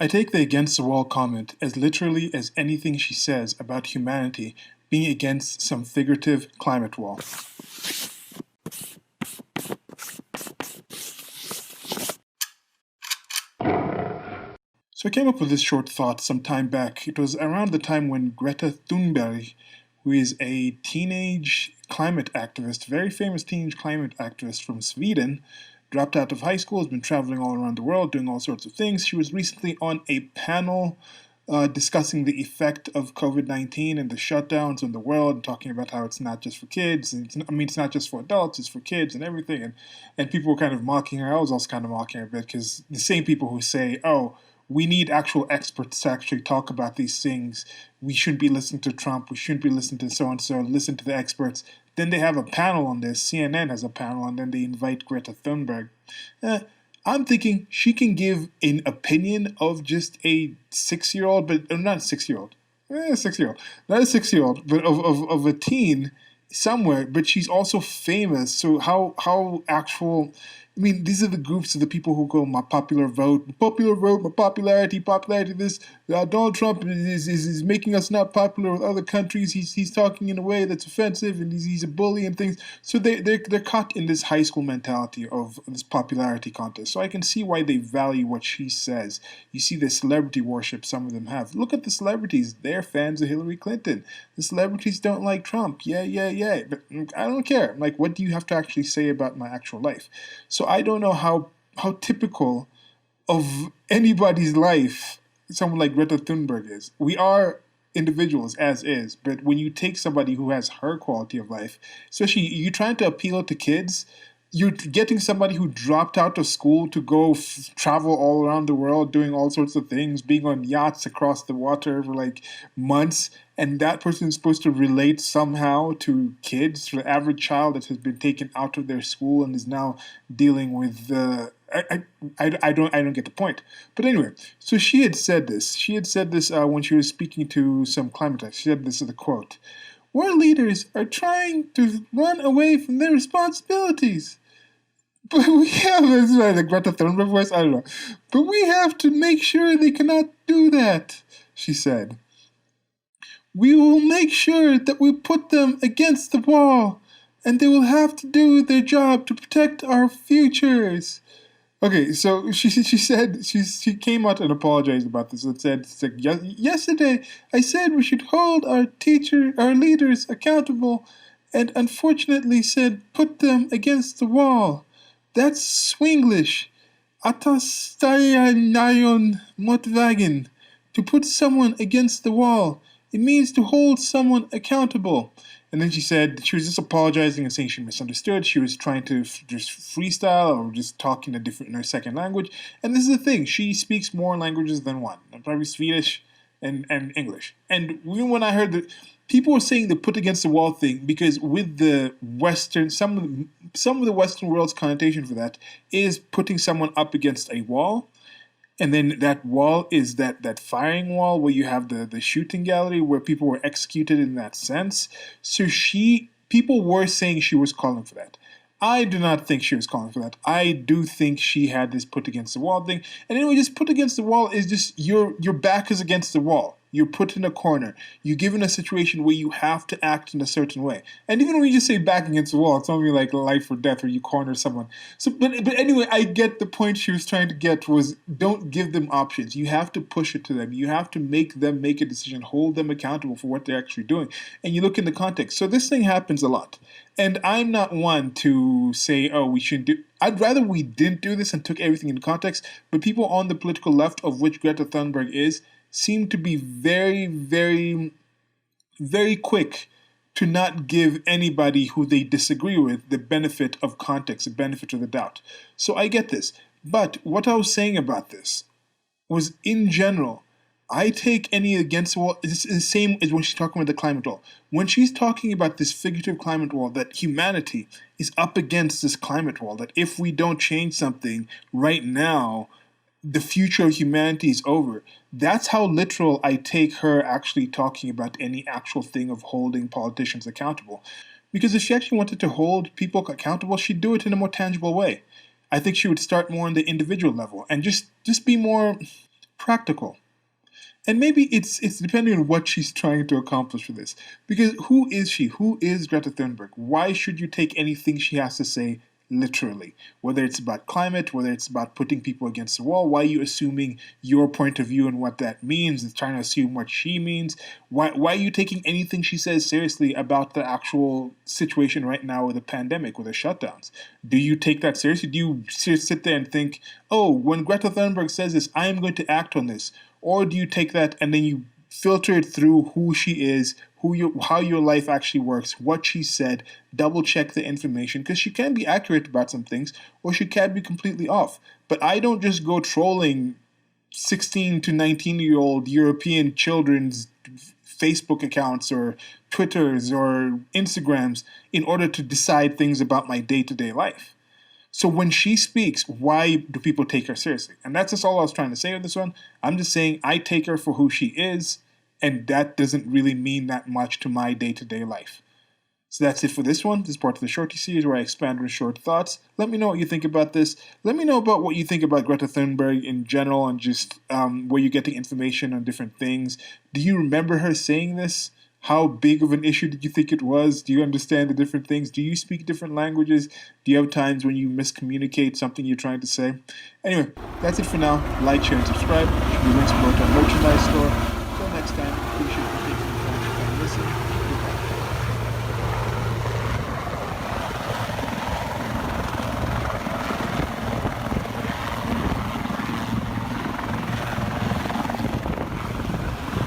I take the against the wall comment as literally as anything she says about humanity being against some figurative climate wall. So I came up with this short thought some time back. It was around the time when Greta Thunberg, who is a teenage climate activist, very famous teenage climate activist from Sweden, dropped out of high school, has been traveling all around the world, doing all sorts of things. She was recently on a panel discussing the effect of COVID-19 and the shutdowns in the world, and talking about how it's not just for kids. It's not just for adults, it's for kids and everything. And people were kind of mocking her. I was also kind of mocking her a bit because the same people who say, oh, we need actual experts to actually talk about these things. We shouldn't be listening to Trump. We shouldn't be listening to so and so. Listen to the experts. Then they have a panel on this. CNN has a panel, and then they invite Greta Thunberg. Eh, I'm thinking she can give an opinion of just a 6-year-old, but not a 6-year-old. 6-year-old. Not a 6-year-old, but of a teen somewhere. But she's also famous. So how actual. I mean, these are the groups of the people who go, my popular vote, my popularity this. Donald Trump is making us not popular with other countries. He's talking in a way that's offensive, and he's a bully and things. So they're caught in this high school mentality of this popularity contest. So I can see why they value what she says. You see the celebrity worship some of them have. Look at the celebrities. They're fans of Hillary Clinton. The celebrities don't like Trump. Yeah. But I don't care. Like, what do you have to actually say about my actual life? So I don't know how typical of anybody's life someone like Greta Thunberg is. We are individuals as is, but when you take somebody who has her quality of life, especially you trying to appeal to kids, you're getting somebody who dropped out of school to go travel all around the world, doing all sorts of things, being on yachts across the water for like months, and that person is supposed to relate somehow to kids, to the average child that has been taken out of their school and is now dealing with the. I don't get the point. But anyway, so she had said this. She had said this when she was speaking to some climate activists. She said this is the quote: "World leaders are trying to run away from their responsibilities." But we have, this is like the Greta Thunberg voice, I don't know. But we have to make sure they cannot do that, she said. We will make sure that we put them against the wall, and they will have to do their job to protect our futures. Okay, so she said she came out and apologized about this and said it's like, yesterday I said we should hold our leaders accountable, and unfortunately said put them against the wall. That's Swinglish. Atastayan motwagen. To put someone against the wall. It means to hold someone accountable. And then she said she was just apologizing and saying she misunderstood. She was trying to just freestyle or just talk in in her second language. And this is the thing: she speaks more languages than one. Probably Swedish and English. And when I heard that, people were saying the put against the wall thing because with the Western, some of the Western world's connotation for that is putting someone up against a wall. And then that wall is that firing wall where you have the shooting gallery where people were executed in that sense. So people were saying she was calling for that. I do not think she was calling for that. I do think she had this put against the wall thing. And anyway, just put against the wall is just your back is against the wall. You're put in a corner. You're given a situation where you have to act in a certain way. And even when you just say back against the wall, it's only like life or death, or you corner someone. So, but anyway, I get the point she was trying to get was don't give them options. You have to push it to them. You have to make them make a decision, hold them accountable for what they're actually doing. And you look in the context. So this thing happens a lot. And I'm not one to say, oh, we shouldn't do. I'd rather we didn't do this and took everything in context. But people on the political left, of which Greta Thunberg is, seem to be very, very, very quick to not give anybody who they disagree with the benefit of context, the benefit of the doubt. So I get this. But what I was saying about this was, in general, I take any against the wall. It's the same as when she's talking about the climate wall. When she's talking about this figurative climate wall, that humanity is up against this climate wall, that if we don't change something right now, the future of humanity is over. That's how literal I take her actually talking about any actual thing of holding politicians accountable. Because if she actually wanted to hold people accountable, she'd do it in a more tangible way. I think she would start more on the individual level and just be more practical. And maybe it's depending on what she's trying to accomplish with this. Because who is she? Who is Greta Thunberg? Why should you take anything she has to say literally? Whether it's about climate, whether it's about putting people against the wall, why are you assuming your point of view and what that means? It's trying to assume what she means. Why are you taking anything she says seriously about the actual situation right now with the pandemic, with the shutdowns? Do you take that seriously? Do you sit there and think, oh, when Greta Thunberg says this, I am going to act on this? Or do you take that and then you filter it through who she is, how your life actually works, what she said, double check the information, because she can be accurate about some things, or she can be completely off. But I don't just go trolling 16 to 19-year-old European children's Facebook accounts or Twitters or Instagrams in order to decide things about my day-to-day life. So when she speaks, why do people take her seriously? And that's just all I was trying to say on this one. I'm just saying I take her for who she is, and that doesn't really mean that much to my day-to-day life. So that's it for this one. This is part of the Shorty series where I expand on short thoughts. Let me know what you think about this. Let me know about what you think about Greta Thunberg in general and just where you get the information on different things. Do you remember her saying this? How big of an issue did you think it was? Do you understand the different things? Do you speak different languages? Do you have times when you miscommunicate something you're trying to say? Anyway, that's it for now. Like, share, and subscribe. There should be links below to our merchandise store. Until next time.